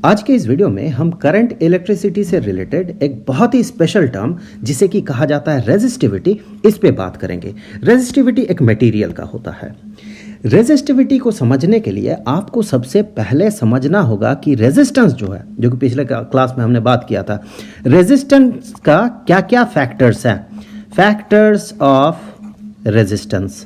आज के इस वीडियो में हम करंट इलेक्ट्रिसिटी से रिलेटेड एक बहुत ही स्पेशल टर्म जिसे कि कहा जाता है रेजिस्टिविटी, इस पे बात करेंगे। रेजिस्टिविटी एक मटेरियल का होता है। रेजिस्टिविटी को समझने के लिए आपको सबसे पहले समझना होगा कि रेजिस्टेंस जो है, जो कि पिछले क्लास में हमने बात किया था, रेजिस्टेंस का क्या क्या फैक्टर्स हैं। फैक्टर्स ऑफ रेजिस्टेंस,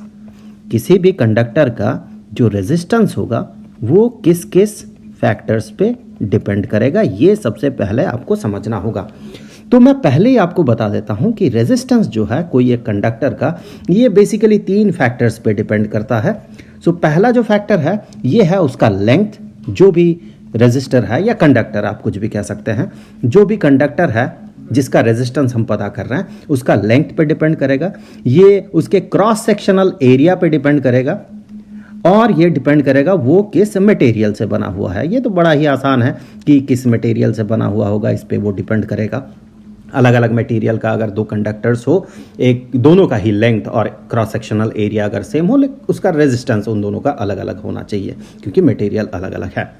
किसी भी कंडक्टर का जो रेजिस्टेंस होगा वो किस किस फैक्टर्स पे डिपेंड करेगा, ये सबसे पहले आपको समझना होगा। तो मैं पहले ही आपको बता देता हूं कि रेजिस्टेंस जो है कोई एक कंडक्टर का, ये बेसिकली 3 फैक्टर्स पे डिपेंड करता है। सो पहला जो फैक्टर है ये है उसका लेंथ। जो भी रेजिस्टर है या कंडक्टर, आप कुछ भी कह सकते हैं, जो भी कंडक्टर है जिसका रेजिस्टेंस हम पता कर रहे हैं उसका लेंथ पे डिपेंड करेगा। ये उसके क्रॉस सेक्शनल एरिया पे डिपेंड करेगा और ये डिपेंड करेगा वो किस मटेरियल से बना हुआ है। ये तो बड़ा ही आसान है कि किस मटेरियल से बना हुआ होगा, इस पे वो डिपेंड करेगा। अलग अलग मटेरियल का अगर 2 कंडक्टर्स हो, एक दोनों का ही लेंथ और क्रॉस सेक्शनल एरिया अगर सेम हो, लेकिन उसका रेजिस्टेंस उन दोनों का अलग अलग होना चाहिए क्योंकि मटेरियल अलग अलग है।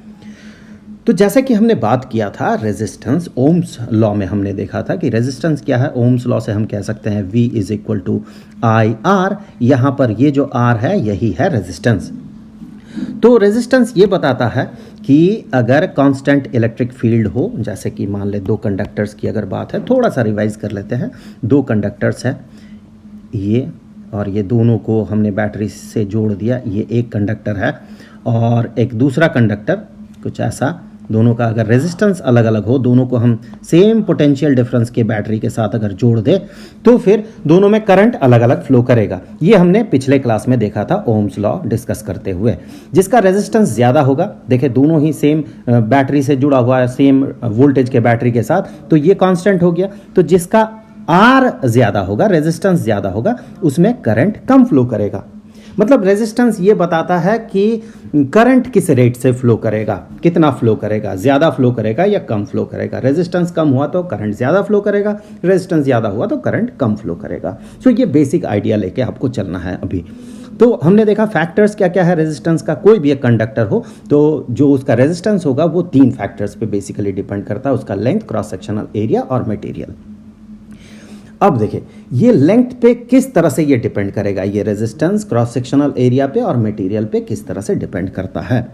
तो जैसे कि हमने बात किया था रेजिस्टेंस, ओम्स लॉ में हमने देखा था कि रेजिस्टेंस क्या है। ओम्स लॉ से हम कह सकते हैं V = IR। यहाँ पर ये जो R है यही है रेजिस्टेंस। तो रेजिस्टेंस ये बताता है कि अगर कांस्टेंट इलेक्ट्रिक फील्ड हो, जैसे कि मान ले 2 कंडक्टर्स की अगर बात है, थोड़ा सा रिवाइज कर लेते हैं। 2 कंडक्टर्स हैं ये, और ये दोनों को हमने बैटरी से जोड़ दिया। ये एक कंडक्टर है और एक दूसरा कंडक्टर, कुछ ऐसा। दोनों का अगर रेजिस्टेंस अलग अलग हो, दोनों को हम सेम पोटेंशियल डिफरेंस के बैटरी के साथ अगर जोड़ दे तो फिर दोनों में करंट अलग अलग फ्लो करेगा। ये हमने पिछले क्लास में देखा था ओम्स लॉ डिस्कस करते हुए। जिसका रेजिस्टेंस ज़्यादा होगा, देखिए दोनों ही सेम बैटरी से जुड़ा हुआ है, सेम वोल्टेज के बैटरी के साथ, तो ये कांस्टेंट हो गया। तो जिसका आर ज़्यादा होगा, रेजिस्टेंस ज़्यादा होगा, उसमें करंट कम फ्लो करेगा। मतलब रेजिस्टेंस ये बताता है कि करंट किस रेट से फ्लो करेगा, कितना फ्लो करेगा, ज़्यादा फ्लो करेगा या कम फ्लो करेगा। रेजिस्टेंस कम हुआ तो करंट ज़्यादा फ्लो करेगा, रेजिस्टेंस ज़्यादा हुआ तो करंट कम फ्लो करेगा। सो ये बेसिक आइडिया लेके आपको चलना है अभी। तो हमने देखा फैक्टर्स क्या क्या है रेजिस्टेंस का। कोई भी एक कंडक्टर हो तो जो उसका रेजिस्टेंस होगा वो 3 फैक्टर्स पे बेसिकली डिपेंड करता है, उसका लेंथ, क्रॉस सेक्शनल एरिया और मटेरियल। अब देखिए ये लेंथ पे किस तरह से ये डिपेंड करेगा, ये रेजिस्टेंस, क्रॉस सेक्शनल एरिया पे और मटेरियल पे किस तरह से डिपेंड करता है।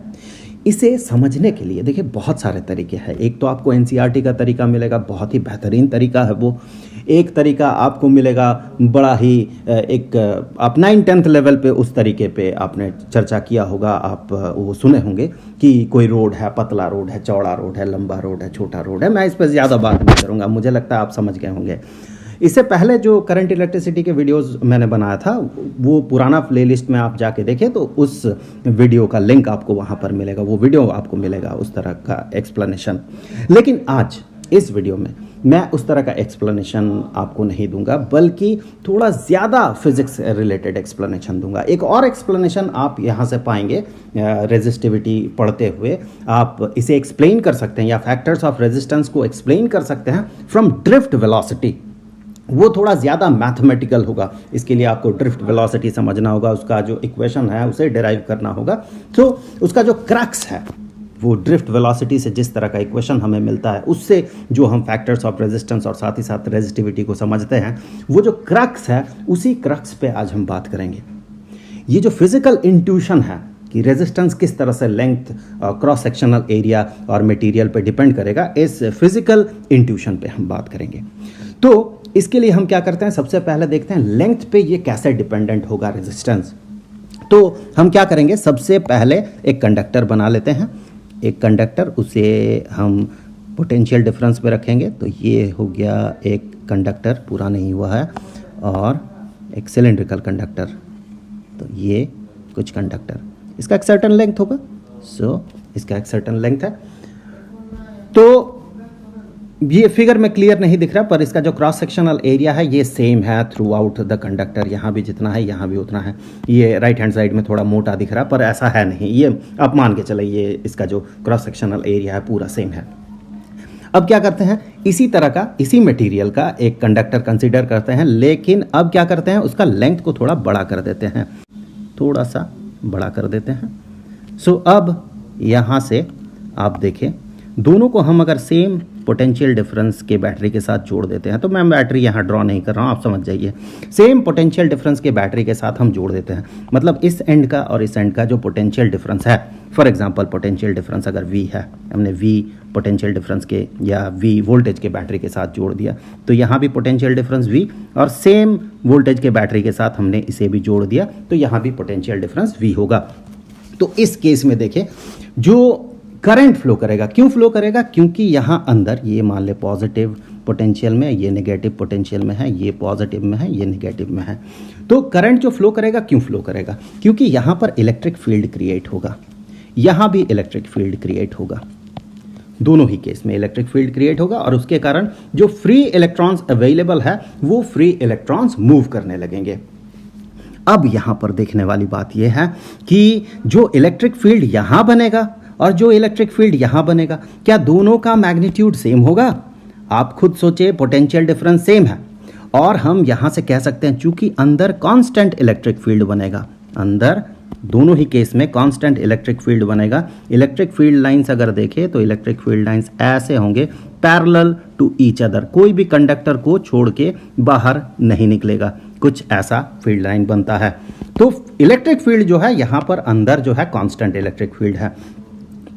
इसे समझने के लिए देखिए बहुत सारे तरीके हैं। एक तो आपको एनसीईआरटी का तरीका मिलेगा, बहुत ही बेहतरीन तरीका है वो। एक तरीका आपको मिलेगा बड़ा ही एक आप 9th-10th लेवल पे उस तरीके पे आपने चर्चा किया होगा, आप वो सुने होंगे कि कोई रोड है, पतला रोड है, चौड़ा रोड है, लंबा रोड है, छोटा रोड है। मैं इस पर ज़्यादा बात नहीं करूँगा, मुझे लगता है आप समझ गए होंगे। इससे पहले जो करंट इलेक्ट्रिसिटी के वीडियोस मैंने बनाया था, वो पुराना प्लेलिस्ट में आप जाके देखें तो उस वीडियो का लिंक आपको वहाँ पर मिलेगा, वो वीडियो आपको मिलेगा उस तरह का एक्सप्लेनेशन। लेकिन आज इस वीडियो में मैं उस तरह का एक्सप्लेनेशन आपको नहीं दूंगा, बल्कि थोड़ा ज़्यादा फिजिक्स रिलेटेड एक्सप्लेनेशन दूंगा। एक और एक्सप्लेनेशन आप यहाँ से पाएंगे रेजिस्टिविटी पढ़ते हुए। आप इसे एक्सप्लेन कर सकते हैं या फैक्टर्स ऑफ रेजिस्टेंस को एक्सप्लेन कर सकते हैं फ्रॉम ड्रिफ्ट वेलोसिटी। वो थोड़ा ज़्यादा मैथमेटिकल होगा, इसके लिए आपको ड्रिफ्ट वेलोसिटी समझना होगा, उसका जो इक्वेशन है उसे डिराइव करना होगा। तो उसका जो क्रक्स है, वो ड्रिफ्ट वेलोसिटी से जिस तरह का इक्वेशन हमें मिलता है, उससे जो हम फैक्टर्स ऑफ रेजिस्टेंस और साथ ही साथ रेजिस्टिविटी को समझते हैं, वो जो क्रक्स है, उसी क्रक्स पे आज हम बात करेंगे। ये जो फिजिकल इंट्यूशन है कि रेजिस्टेंस किस तरह से लेंथ, क्रॉस सेक्शनल एरिया और मटेरियल पे डिपेंड करेगा, इस फिजिकल इंट्यूशन पे हम बात करेंगे। तो इसके लिए हम क्या करते हैं, सबसे पहले देखते हैं लेंथ पे ये कैसे डिपेंडेंट होगा रेजिस्टेंस। तो हम क्या करेंगे, सबसे पहले एक कंडक्टर बना लेते हैं। एक कंडक्टर, उसे हम पोटेंशियल डिफरेंस पे रखेंगे। तो ये हो गया एक कंडक्टर, पूरा नहीं हुआ है, और एक सिलेंड्रिकल कंडक्टर। तो ये कुछ कंडक्टर, इसका एक सर्टेन लेंथ होगा। सो इसका एक सर्टेन लेंथ है। तो ये फिगर में क्लियर नहीं दिख रहा, पर इसका जो क्रॉस सेक्शनल एरिया है ये सेम है थ्रू आउट द कंडक्टर। यहाँ भी जितना है यहाँ भी उतना है। ये राइट हैंड साइड में थोड़ा मोटा दिख रहा, पर ऐसा है नहीं। ये आप मान के चले, ये इसका जो क्रॉस सेक्शनल एरिया है पूरा सेम है। अब क्या करते हैं, इसी तरह का, इसी मटेरियल का एक कंडक्टर कंसीडर करते हैं, लेकिन अब क्या करते हैं, उसका लेंथ को थोड़ा बड़ा कर देते हैं, थोड़ा सा बड़ा कर देते हैं। सो अब यहाँ से आप देखें दोनों को हम अगर सेम पोटेंशियल डिफरेंस के बैटरी के साथ जोड़ देते हैं, तो मैं बैटरी यहाँ ड्रॉ नहीं कर रहा हूँ, आप समझ जाइए, सेम पोटेंशियल डिफरेंस के बैटरी के साथ हम जोड़ देते हैं, मतलब इस एंड का और इस एंड का जो पोटेंशियल डिफरेंस है, फॉर एग्जांपल पोटेंशियल डिफरेंस अगर V है, हमने V पोटेंशियल डिफरेंस के या V वोल्टेज के बैटरी के साथ जोड़ दिया, तो यहाँ भी पोटेंशियल डिफरेंस V और सेम वोल्टेज के बैटरी के साथ हमने इसे भी जोड़ दिया, तो यहाँ भी पोटेंशियल डिफरेंस V होगा। तो इस केस में देखिए जो करंट फ्लो करेगा, क्यों फ्लो करेगा, क्योंकि यहाँ अंदर ये मान ले पॉजिटिव पोटेंशियल में, ये नेगेटिव पोटेंशियल में है, ये पॉजिटिव में है, ये नेगेटिव में है। तो करंट जो फ्लो करेगा, क्यों फ्लो करेगा, क्योंकि यहाँ पर इलेक्ट्रिक फील्ड क्रिएट होगा, यहाँ भी इलेक्ट्रिक फील्ड क्रिएट होगा, दोनों ही केस में इलेक्ट्रिक फील्ड क्रिएट होगा और उसके कारण जो फ्री इलेक्ट्रॉन्स अवेलेबल है वो फ्री इलेक्ट्रॉन्स मूव करने लगेंगे। अब यहाँ पर देखने वाली बात यह है कि जो इलेक्ट्रिक फील्ड यहाँ बनेगा और जो इलेक्ट्रिक फील्ड यहाँ बनेगा, क्या दोनों का मैग्नीट्यूड सेम होगा? आप खुद सोचे, पोटेंशियल डिफरेंस सेम है और हम यहाँ से कह सकते हैं चूंकि अंदर कांस्टेंट इलेक्ट्रिक फील्ड बनेगा, अंदर दोनों ही केस में कांस्टेंट इलेक्ट्रिक फील्ड बनेगा। इलेक्ट्रिक फील्ड लाइंस अगर देखें तो इलेक्ट्रिक फील्ड लाइंस ऐसे होंगे पैरेलल टू ईच अदर, कोई भी कंडक्टर को छोड़ के बाहर नहीं निकलेगा, कुछ ऐसा फील्ड लाइन बनता है। तो इलेक्ट्रिक फील्ड जो है यहाँ पर अंदर जो है कांस्टेंट इलेक्ट्रिक फील्ड है।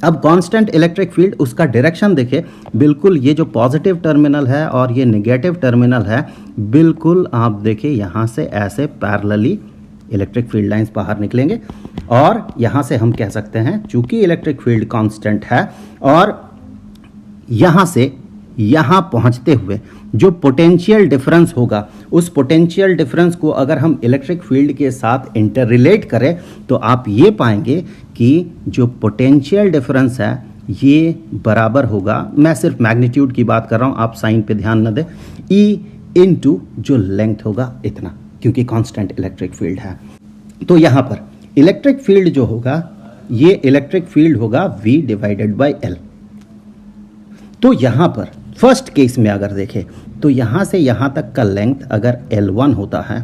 अब कांस्टेंट इलेक्ट्रिक फील्ड, उसका डायरेक्शन देखिए, बिल्कुल ये जो पॉजिटिव टर्मिनल है और ये नेगेटिव टर्मिनल है, बिल्कुल आप देखिए यहाँ से ऐसे पैरेलली इलेक्ट्रिक फील्ड लाइंस बाहर निकलेंगे और यहाँ से हम कह सकते हैं चूंकि इलेक्ट्रिक फील्ड कांस्टेंट है और यहाँ से यहाँ पहुँचते हुए जो पोटेंशियल डिफरेंस होगा, उस पोटेंशियल डिफरेंस को अगर हम इलेक्ट्रिक फील्ड के साथ इंटर रिलेट करें तो आप ये पाएंगे कि जो पोटेंशियल डिफरेंस है ये बराबर होगा, मैं सिर्फ मैग्नीट्यूड की बात कर रहा हूँ, आप साइन पे ध्यान न दें, E इनटू जो लेंथ होगा इतना, क्योंकि कांस्टेंट इलेक्ट्रिक फील्ड है। तो यहाँ पर इलेक्ट्रिक फील्ड जो होगा, ये इलेक्ट्रिक फील्ड होगा V डिवाइडेड बाई L। तो यहाँ पर फर्स्ट केस में अगर देखें तो यहाँ से यहाँ तक का लेंथ अगर L1 होता है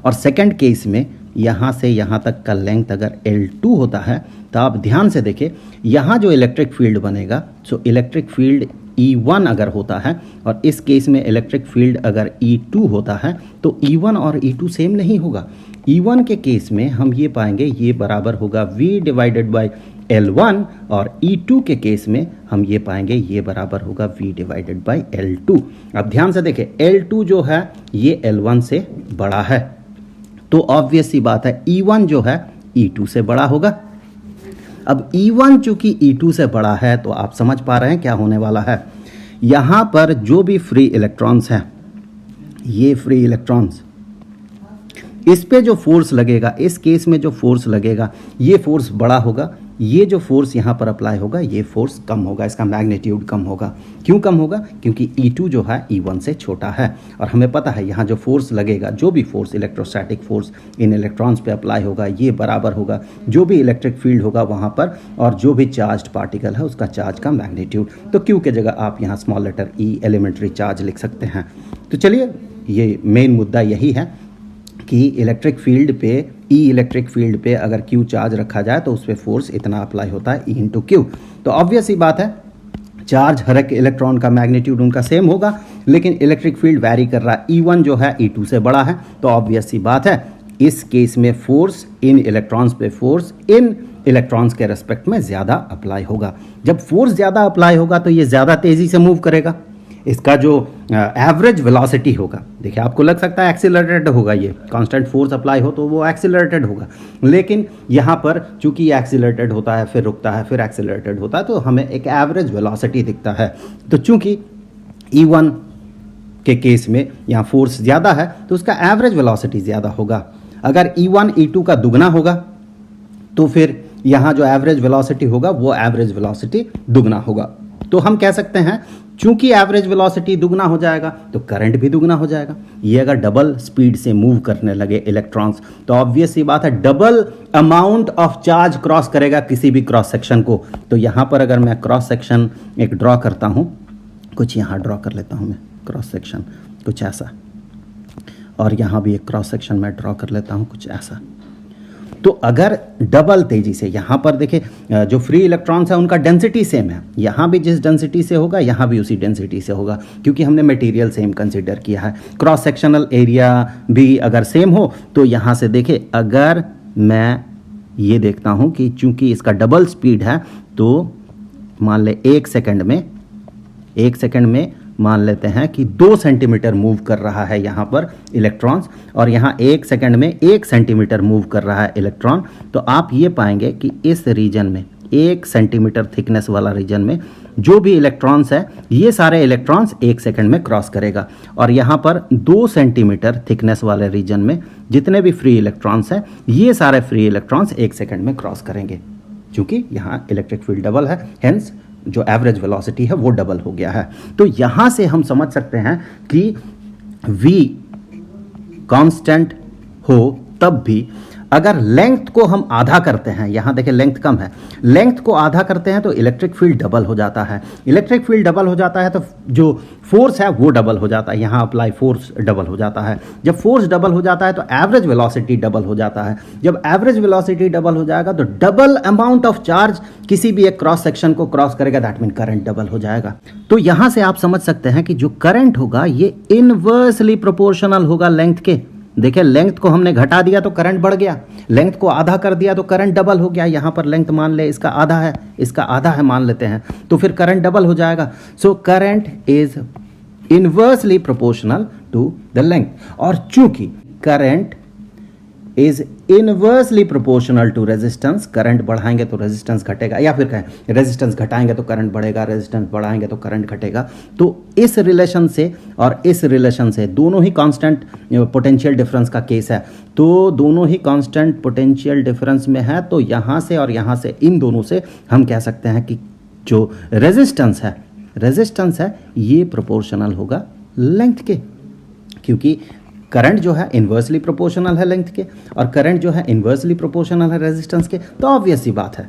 और सेकंड केस में यहाँ से यहाँ तक का लेंथ अगर L2 होता है, तो आप ध्यान से देखें यहाँ जो इलेक्ट्रिक फील्ड बनेगा, सो इलेक्ट्रिक फील्ड E1 अगर होता है और इस केस में इलेक्ट्रिक फील्ड अगर E2 होता है, तो E1 और E2 सेम नहीं होगा। E1 के केस में हम ये पाएंगे ये बराबर होगा V डिवाइडेड बाई L1 और E2 के केस में हम ये पाएंगे ये बराबर होगा V डिवाइडेड बाई L2। अब ध्यान से देखें, L2 जो है ये L1 से बड़ा है, तो ऑब्वियस सी बात है E1 जो है E2 से बड़ा होगा। अब E1 चूंकि E2 से बड़ा है तो आप समझ पा रहे हैं क्या होने वाला है। यहाँ पर जो भी फ्री इलेक्ट्रॉन्स हैं, ये फ्री इलेक्ट्रॉन्स, इस पे जो फोर्स लगेगा, इस केस में जो फोर्स लगेगा, ये फोर्स बड़ा होगा, ये जो फोर्स यहाँ पर अप्लाई होगा ये फोर्स कम होगा, इसका मैग्नीट्यूड कम होगा। क्यों कम होगा? क्योंकि E2 जो है E1 से छोटा है और हमें पता है यहाँ जो फोर्स लगेगा, जो भी force electrostatic force in electrons पे अप्लाई होगा, ये बराबर होगा जो भी इलेक्ट्रिक फील्ड होगा वहाँ पर और जो भी चार्ज्ड पार्टिकल है उसका चार्ज का मैग्नीट्यूड। तो Q के जगह आप यहाँ small letter E elementary charge लिख सकते हैं। तो चलिए, ये मेन मुद्दा यही है कि इलेक्ट्रिक फील्ड पे, E इलेक्ट्रिक फील्ड पे अगर Q चार्ज रखा जाए तो उस पर फोर्स इतना अप्लाई होता है E इंटू Q। तो ऑब्वियस ही बात है, चार्ज हर एक इलेक्ट्रॉन का मैग्नीट्यूड उनका सेम होगा, लेकिन इलेक्ट्रिक फील्ड वैरी कर रहा है। E1 जो है E2 से बड़ा है, तो ऑब्वियस सी बात है इस केस में फोर्स इन इलेक्ट्रॉन्स पे फोर्स इन इलेक्ट्रॉन्स के रेस्पेक्ट में ज़्यादा अप्लाई होगा। जब फोर्स ज़्यादा अप्लाई होगा तो ये ज़्यादा तेज़ी से मूव करेगा। इसका जो एवरेज वेलोसिटी होगा, देखिए आपको लग सकता है एक्सीलरेटेड होगा, ये कांस्टेंट फोर्स अप्लाई हो तो वो एक्सीलरेटेड होगा, लेकिन यहाँ पर चूंकि ये एक्सीलरेटेड होता है फिर रुकता है फिर एक्सीलरेटेड होता है, तो हमें एक एवरेज वेलोसिटी दिखता है। तो चूंकि E1 के केस में यहाँ फोर्स ज़्यादा है तो उसका एवरेज वेलोसिटी ज़्यादा होगा। अगर E1 E2 का दुगना होगा तो फिर यहाँ जो एवरेज वेलोसिटी होगा वो एवरेज वेलोसिटी दुगना होगा। तो हम कह सकते हैं चूंकि एवरेज वेलोसिटी दुगना हो जाएगा तो करंट भी दुगना हो जाएगा। ये अगर डबल स्पीड से मूव करने लगे इलेक्ट्रॉन्स तो ऑब्वियस सी बात है double amount of charge cross करेगा किसी भी क्रॉस सेक्शन को। तो यहाँ पर अगर मैं क्रॉस सेक्शन एक ड्रॉ करता हूँ, कुछ यहाँ ड्रॉ कर लेता हूँ मैं क्रॉस सेक्शन कुछ ऐसा, और यहाँ भी एक क्रॉस सेक्शन मैं ड्रॉ कर लेता हूँ कुछ ऐसा। तो अगर डबल तेजी से, यहाँ पर देखिए जो फ्री इलेक्ट्रॉन्स है उनका डेंसिटी सेम है, यहाँ भी जिस डेंसिटी से होगा यहाँ भी उसी डेंसिटी से होगा, क्योंकि हमने मटेरियल सेम कंसिडर किया है। क्रॉस सेक्शनल एरिया भी अगर सेम हो तो यहाँ से देखिए, अगर मैं ये देखता हूँ कि चूंकि इसका डबल स्पीड है तो मान ले 1 सेकंड में मान लेते हैं कि 2 सेंटीमीटर मूव कर रहा है यहाँ पर इलेक्ट्रॉन्स, और यहाँ 1 सेकंड में 1 सेंटीमीटर मूव कर रहा है इलेक्ट्रॉन। तो आप ये पाएंगे कि इस रीजन में 1 सेंटीमीटर थिकनेस वाला रीजन में जो भी इलेक्ट्रॉन्स है ये सारे इलेक्ट्रॉन्स 1 सेकंड में क्रॉस करेगा, और यहाँ पर 2 सेंटीमीटर थिकनेस वाले रीजन में जितने भी फ्री इलेक्ट्रॉन्स हैं ये सारे फ्री इलेक्ट्रॉन्स 1 सेकंड में क्रॉस करेंगे। क्योंकि यहाँ इलेक्ट्रिक फील्ड डबल है, हेंस जो एवरेज वेलोसिटी है वो डबल हो गया है। तो यहाँ से हम समझ सकते हैं कि v कांस्टेंट हो तब भी अगर लेंथ को हम आधा करते हैं, यहाँ देखिए लेंथ कम है, लेंथ को आधा करते हैं तो इलेक्ट्रिक फील्ड डबल हो जाता है। इलेक्ट्रिक फील्ड डबल हो जाता है तो जो फोर्स है वो डबल हो जाता है, यहाँ अप्लाई फोर्स डबल हो जाता है। जब फोर्स डबल हो जाता है तो एवरेज वेलोसिटी डबल हो जाता है। जब एवरेज वेलोसिटी डबल हो जाएगा तो डबल अमाउंट ऑफ चार्ज किसी भी एक क्रॉस सेक्शन को क्रॉस करेगा, दैट मीन करंट डबल हो जाएगा। तो यहाँ से आप समझ सकते हैं कि जो करंट होगा ये इनवर्सली प्रोपोर्शनल होगा लेंथ के। देखिए लेंथ को हमने घटा दिया तो करंट बढ़ गया, लेंथ को आधा कर दिया तो करंट डबल हो गया। यहाँ पर लेंथ मान ले इसका आधा है, इसका आधा है मान लेते हैं, तो फिर करंट डबल हो जाएगा। So current is inversely proportional to the length, और चूंकि current is inversely proportional to resistance, current बढ़ाएंगे तो रेजिस्टेंस घटेगा, या फिर कहें रेजिस्टेंस घटाएंगे तो करंट बढ़ेगा, रेजिस्टेंस बढ़ाएंगे तो करंट घटेगा। तो इस रिलेशन से और इस रिलेशन से दोनों ही कांस्टेंट पोटेंशियल डिफरेंस का केस है, तो दोनों ही कांस्टेंट पोटेंशियल डिफरेंस में है। तो यहाँ से और यहाँ से, इन दोनों से हम कह सकते हैं कि जो रेजिस्टेंस है ये प्रोपोर्शनल होगा लेंथ के, क्योंकि करंट जो है इन्वर्सली प्रोपोर्शनल है लेंथ के, और करंट जो है इन्वर्सली प्रोपोर्शनल है रेजिस्टेंस के। तो ऑब्वियस सी बात है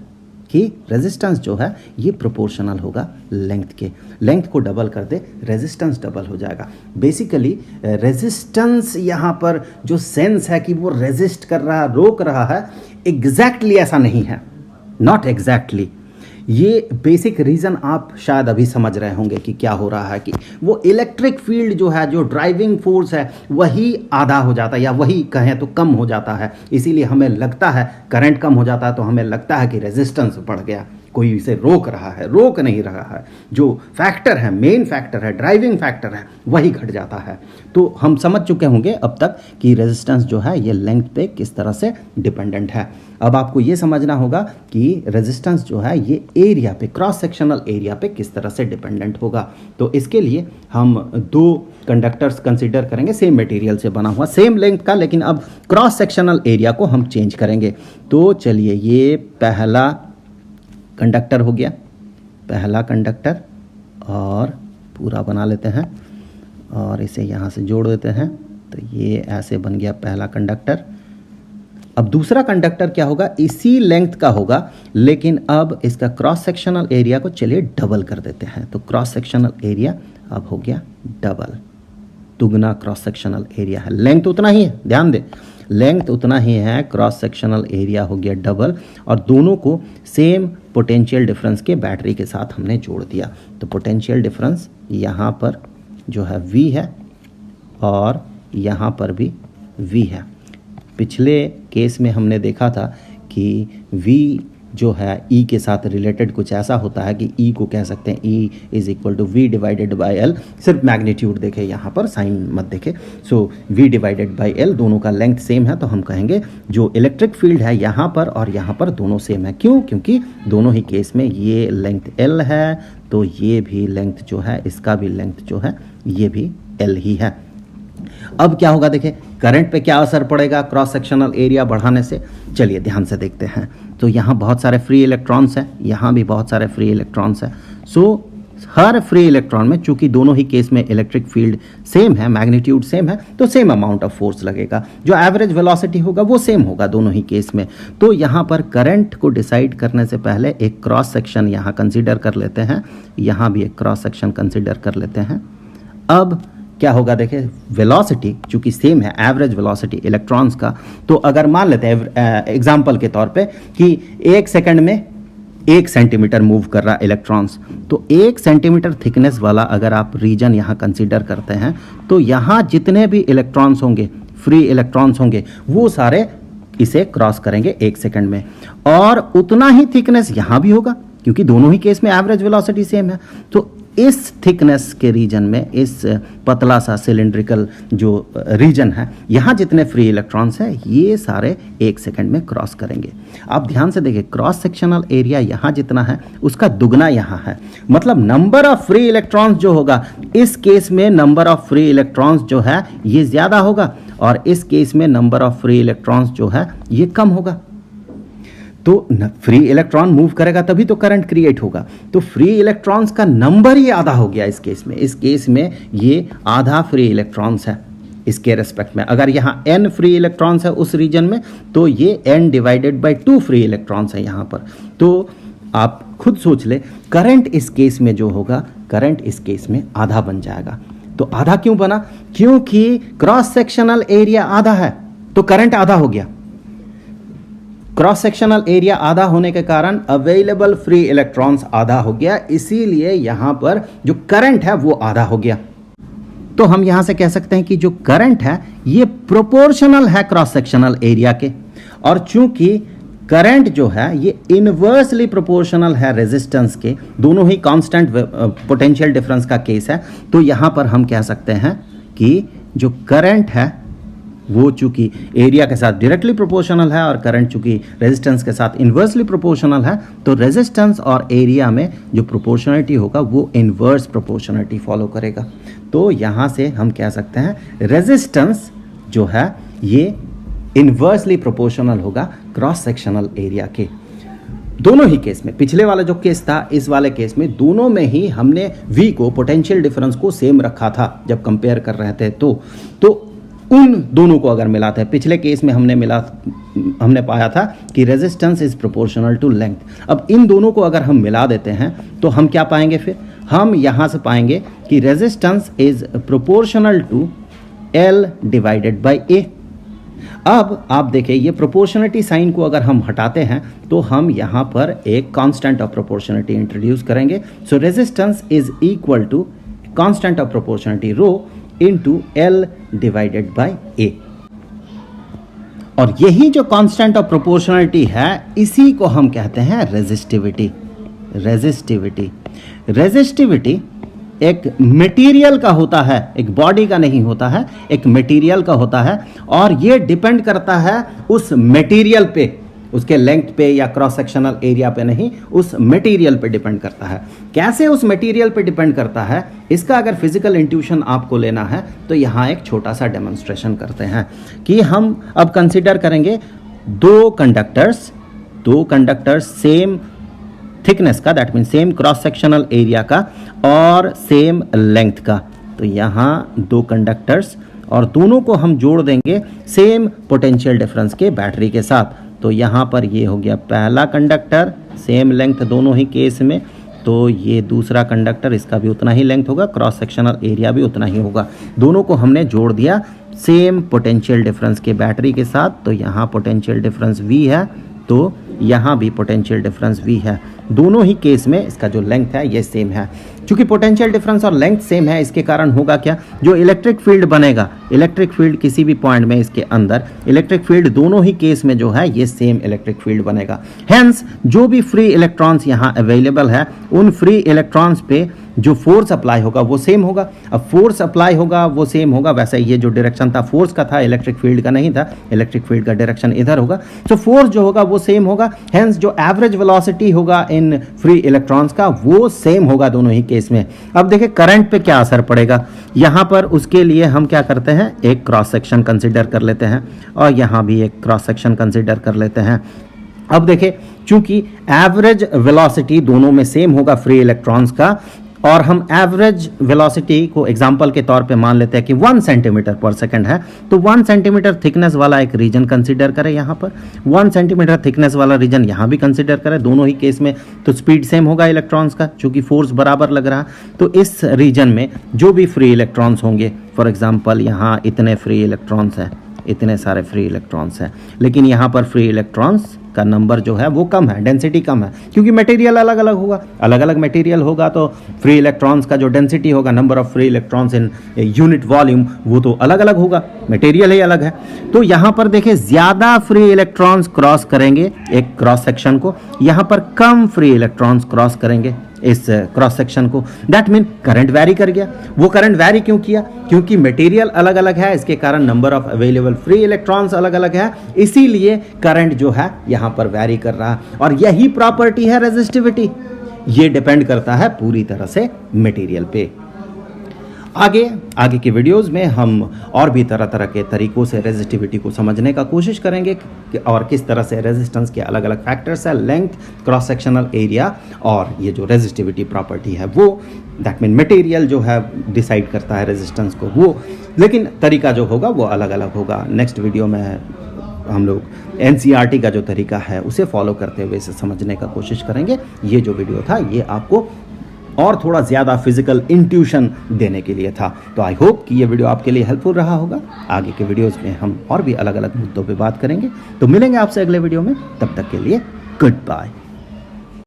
कि रेजिस्टेंस जो है ये प्रोपोर्शनल होगा लेंथ के। लेंथ को डबल कर दे, रेजिस्टेंस डबल हो जाएगा। बेसिकली रेजिस्टेंस यहाँ पर जो सेंस है कि वो रेजिस्ट कर रहा, रोक रहा है, एग्जैक्टली ऐसा नहीं है, नॉट एग्जैक्टली। ये बेसिक रीज़न आप शायद अभी समझ रहे होंगे कि क्या हो रहा है, कि वो इलेक्ट्रिक फील्ड जो है, जो ड्राइविंग फोर्स है, वही आधा हो जाता है, या वही कहें तो कम हो जाता है। इसीलिए हमें लगता है करंट कम हो जाता है तो हमें लगता है कि रेजिस्टेंस बढ़ गया, कोई इसे रोक रहा है, रोक नहीं रहा है। जो फैक्टर है, मेन फैक्टर है, ड्राइविंग फैक्टर है, वही घट जाता है। तो हम समझ चुके होंगे अब तक कि रेजिस्टेंस जो है ये लेंथ पे किस तरह से डिपेंडेंट है। अब आपको ये समझना होगा कि रेजिस्टेंस जो है ये एरिया पे, क्रॉस सेक्शनल एरिया पे किस तरह से डिपेंडेंट होगा। तो इसके लिए हम 2 कंडक्टर्स कंसीडर करेंगे, सेम मटेरियल से बना हुआ, सेम लेंथ का, लेकिन अब क्रॉस सेक्शनल एरिया को हम चेंज करेंगे। तो चलिए, ये पहला कंडक्टर हो गया, पहला कंडक्टर, और पूरा बना लेते हैं और इसे यहाँ से जोड़ देते हैं। तो ये ऐसे बन गया पहला कंडक्टर। अब दूसरा कंडक्टर क्या होगा, इसी लेंथ का होगा, लेकिन अब इसका क्रॉस सेक्शनल एरिया को चलिए डबल कर देते हैं। तो क्रॉस सेक्शनल एरिया अब हो गया डबल, दुगना क्रॉस सेक्शनल एरिया है। लेंथ उतना ही है, ध्यान दे, लेंथ उतना ही है, क्रॉस सेक्शनल एरिया हो गया डबल, और दोनों को सेम पोटेंशियल डिफरेंस के बैटरी के साथ हमने जोड़ दिया। तो पोटेंशियल डिफरेंस यहाँ पर जो है V है, और यहाँ पर भी V है। पिछले केस में हमने देखा था कि V जो है E के साथ रिलेटेड कुछ ऐसा होता है कि E को कह सकते हैं E is equal to V divided by L। सिर्फ मैग्नीट्यूड देखे, यहाँ पर साइन मत देखे। So V divided by L, दोनों का लेंथ सेम है, तो हम कहेंगे जो इलेक्ट्रिक फील्ड है यहाँ पर और यहाँ पर दोनों सेम है। क्यों? क्योंकि दोनों ही केस में ये लेंथ L है, तो ये भी लेंथ जो है, इसका भी लेंथ जो है ये भी L ही है। अब क्या होगा, देखिए करंट पे क्या असर पड़ेगा क्रॉस सेक्शनल एरिया बढ़ाने से। चलिए ध्यान से देखते हैं। तो यहाँ बहुत सारे फ्री इलेक्ट्रॉन्स हैं, यहाँ भी बहुत सारे फ्री इलेक्ट्रॉन्स हैं। सो हर फ्री इलेक्ट्रॉन में, चूंकि दोनों ही केस में इलेक्ट्रिक फील्ड सेम है, मैग्नीट्यूड सेम है, तो सेम अमाउंट ऑफ फोर्स लगेगा। जो एवरेज वेलोसिटी होगा वो सेम होगा दोनों ही केस में। तो यहाँ पर करंट को डिसाइड करने से पहले एक क्रॉस सेक्शन यहाँ कंसीडर कर लेते हैं, यहाँ भी एक क्रॉस सेक्शन कंसीडर कर लेते हैं। अब क्या होगा, देखिए वेलोसिटी चूंकि सेम है, एवरेज वेलोसिटी इलेक्ट्रॉन्स का, तो अगर मान लेते हैं एग्जांपल के तौर पे कि 1 सेकंड में 1 सेंटीमीटर मूव कर रहा इलेक्ट्रॉन्स, तो 1 सेंटीमीटर थिकनेस वाला अगर आप रीजन यहाँ कंसीडर करते हैं तो यहाँ जितने भी इलेक्ट्रॉन्स होंगे, फ्री इलेक्ट्रॉन्स होंगे, वो सारे इसे क्रॉस करेंगे 1 सेकंड में, और उतना ही थिकनेस यहाँ भी होगा क्योंकि दोनों ही केस में एवरेज वेलोसिटी सेम है। तो इस थिकनेस के रीजन में, इस पतला सा सिलिंड्रिकल जो रीजन है, यहाँ जितने फ्री इलेक्ट्रॉन्स हैं ये सारे 1 सेकंड में क्रॉस करेंगे। आप ध्यान से देखिए, क्रॉस सेक्शनल एरिया यहाँ जितना है उसका दुगना यहाँ है, मतलब नंबर ऑफ फ्री इलेक्ट्रॉन्स जो होगा इस केस में, नंबर ऑफ फ्री इलेक्ट्रॉन्स जो है ये ज़्यादा होगा, और इस केस में नंबर ऑफ फ्री इलेक्ट्रॉन्स जो है ये कम होगा। तो फ्री इलेक्ट्रॉन मूव करेगा तभी तो करंट क्रिएट होगा। तो फ्री इलेक्ट्रॉन्स का नंबर ही आधा हो गया इस केस में। इस केस में ये आधा फ्री इलेक्ट्रॉन्स है इसके रेस्पेक्ट में। अगर यहाँ n फ्री इलेक्ट्रॉन्स है उस रीजन में तो ये n divided by 2 free electrons है यहाँ पर। तो आप खुद सोच ले, करंट इस केस में जो होगा, करंट इस केस में आधा बन जाएगा। तो आधा क्यों बना? क्योंकि क्रॉस सेक्शनल एरिया आधा है तो करंट आधा हो गया। क्रॉस सेक्शनल एरिया आधा होने के कारण अवेलेबल फ्री इलेक्ट्रॉन्स आधा हो गया, इसीलिए यहां पर जो करंट है वो आधा हो गया। तो हम यहां से कह सकते हैं कि जो करंट है ये प्रोपोर्शनल है क्रॉस सेक्शनल एरिया के, और चूंकि करंट जो है ये इनवर्सली प्रोपोर्शनल है रेजिस्टेंस के, दोनों ही कांस्टेंट पोटेंशियल डिफरेंस का केस है, तो यहां पर हम कह सकते हैं कि जो करंट है वो चूंकि एरिया के साथ डायरेक्टली प्रोपोर्शनल है और करंट चूंकि रेजिस्टेंस के साथ इन्वर्सली प्रोपोर्शनल है, तो रेजिस्टेंस और एरिया में जो प्रोपोर्शनलिटी होगा वो इन्वर्स प्रोपोर्शनलिटी फॉलो करेगा। तो यहाँ से हम कह सकते हैं रेजिस्टेंस जो है ये इन्वर्सली प्रोपोर्शनल होगा क्रॉस सेक्शनल एरिया के। दोनों ही केस में, पिछले वाला जो केस था, इस वाले केस में, दोनों में ही हमने V को, पोटेंशियल डिफरेंस को सेम रखा था जब कंपेयर कर रहे थे। तो उन दोनों को अगर मिलाते हैं, पिछले केस में हमने पाया था कि resistance is proportional to length. अब इन दोनों को अगर हम मिला देते हैं तो हम क्या पाएंगे? फिर हम यहां से पाएंगे कि resistance is proportional to L divided by A। अब आप देखिए, ये प्रोपोर्शनलिटी साइन को अगर हम हटाते हैं तो हम यहां पर एक कांस्टेंट ऑफ प्रोपोर्शनलिटी इंट्रोड्यूस करेंगे। So resistance is equal to constant of proportionality rho into L divided by A। और यही जो कांस्टेंट ऑफ प्रोपोर्शनलिटी है इसी को हम कहते हैं रेजिस्टिविटी। रेजिस्टिविटी एक मटेरियल का होता है, एक बॉडी का नहीं होता है, एक मटेरियल का होता है, और ये डिपेंड करता है उस मटेरियल पे, उसके लेंथ पे या क्रॉस सेक्शनल एरिया पे नहीं, उस मटेरियल पे डिपेंड करता है। कैसे उस मटेरियल पे डिपेंड करता है, इसका अगर फिजिकल इंट्यूशन आपको लेना है तो यहाँ एक छोटा सा डेमोन्स्ट्रेशन करते हैं कि हम अब कंसीडर करेंगे दो कंडक्टर्स सेम थिकनेस का, that mean same cross sectional area का और सेम लेंथ का। तो यहाँ दो कंडक्टर्स और दोनों को हम जोड़ देंगे सेम पोटेंशियल डिफरेंस के बैटरी के साथ। तो यहाँ पर ये हो गया पहला कंडक्टर, सेम लेंथ दोनों ही केस में, तो ये दूसरा कंडक्टर, इसका भी उतना ही लेंथ होगा, क्रॉस सेक्शनल एरिया भी उतना ही होगा। दोनों को हमने जोड़ दिया सेम पोटेंशियल डिफरेंस के बैटरी के साथ। तो यहाँ पोटेंशियल डिफरेंस V है, तो यहाँ भी पोटेंशियल डिफरेंस V है। दोनों ही केस में इसका जो लेंथ है ये सेम है। चूंकि पोटेंशियल डिफरेंस और लेंथ सेम है, इसके कारण होगा क्या, जो इलेक्ट्रिक फील्ड बनेगा, इलेक्ट्रिक फील्ड किसी भी पॉइंट में इसके अंदर, इलेक्ट्रिक फील्ड दोनों ही केस में जो है ये सेम इलेक्ट्रिक फील्ड बनेगा। हेंस जो भी फ्री इलेक्ट्रॉन्स यहाँ अवेलेबल है उन फ्री इलेक्ट्रॉन्स पे जो फोर्स अप्लाई होगा वो सेम होगा। अब फोर्स अप्लाई होगा वो सेम होगा, वैसे ये जो डायरेक्शन था फोर्स का था, इलेक्ट्रिक फील्ड का नहीं था, इलेक्ट्रिक फील्ड का डायरेक्शन इधर होगा। सो फोर्स जो होगा वो सेम होगा, हेंस जो एवरेज वेलोसिटी होगा इन फ्री इलेक्ट्रॉन्स का वो सेम होगा दोनों ही केस में। अब देखिए करंट पे क्या असर पड़ेगा, यहाँ पर उसके लिए हम क्या करते हैं, एक क्रॉस सेक्शन कंसिडर कर लेते हैं और यहाँ भी एक क्रॉस सेक्शन कंसिडर कर लेते हैं। अब देखिए चूंकि एवरेज वेलोसिटी दोनों में सेम होगा फ्री इलेक्ट्रॉन्स का, और हम एवरेज वेलोसिटी को एग्जांपल के तौर पे मान लेते हैं कि 1 सेंटीमीटर पर सेकंड है, तो 1 सेंटीमीटर थिकनेस वाला एक रीजन कंसीडर करें यहाँ पर, 1 सेंटीमीटर थिकनेस वाला रीजन यहाँ भी कंसीडर करें। दोनों ही केस में तो स्पीड सेम होगा इलेक्ट्रॉन्स का, चूंकि फोर्स बराबर लग रहा है। तो इस रीजन में जो भी फ्री इलेक्ट्रॉन्स होंगे, फॉर एग्जाम्पल यहाँ इतने फ्री इलेक्ट्रॉन्स हैं, इतने सारे फ्री इलेक्ट्रॉन्स हैं, लेकिन यहाँ पर फ्री इलेक्ट्रॉन्स का नंबर जो है वो कम है, डेंसिटी कम है, क्योंकि मटेरियल अलग अलग होगा। अलग अलग मटेरियल होगा तो फ्री इलेक्ट्रॉन्स का जो डेंसिटी होगा, number of free electrons in unit volume, वो तो अलग अलग होगा, मटेरियल ही अलग है। तो यहाँ पर देखिए ज़्यादा फ्री इलेक्ट्रॉन्स क्रॉस करेंगे एक क्रॉस सेक्शन को, यहाँ पर कम फ्री इलेक्ट्रॉन्स क्रॉस करेंगे इस क्रॉस सेक्शन को। दैट मीन करंट वैरी कर गया। वो करंट वैरी क्यों किया? क्योंकि मटेरियल अलग अलग है, इसके कारण number of available free electrons अलग अलग है, इसीलिए करंट जो है यहां पर वैरी कर रहा है। और यही प्रॉपर्टी है रेजिस्टिविटी, ये डिपेंड करता है पूरी तरह से मटेरियल पे। आगे के वीडियोस में हम और भी तरह तरह के तरीकों से रेजिस्टिविटी को समझने का कोशिश करेंगे और किस तरह से रेजिस्टेंस के अलग अलग फैक्टर्स है, लेंथ, क्रॉस सेक्शनल एरिया और ये जो रेजिस्टिविटी प्रॉपर्टी है वो, दैट मीन मटेरियल जो है डिसाइड करता है रेजिस्टेंस को, वो लेकिन तरीका जो होगा वो अलग अलग होगा। नेक्स्ट वीडियो में हम लोग NCERT का जो तरीका है उसे फॉलो करते हुए इसे समझने का कोशिश करेंगे। ये जो वीडियो था ये आपको और थोड़ा ज़्यादा फिजिकल इंट्यूशन देने के लिए था। तो आई होप कि ये वीडियो आपके लिए हेल्पफुल रहा होगा। आगे के वीडियोस में हम और भी अलग अलग मुद्दों पे बात करेंगे। तो मिलेंगे आपसे अगले वीडियो में, तब तक के लिए गुड बाय।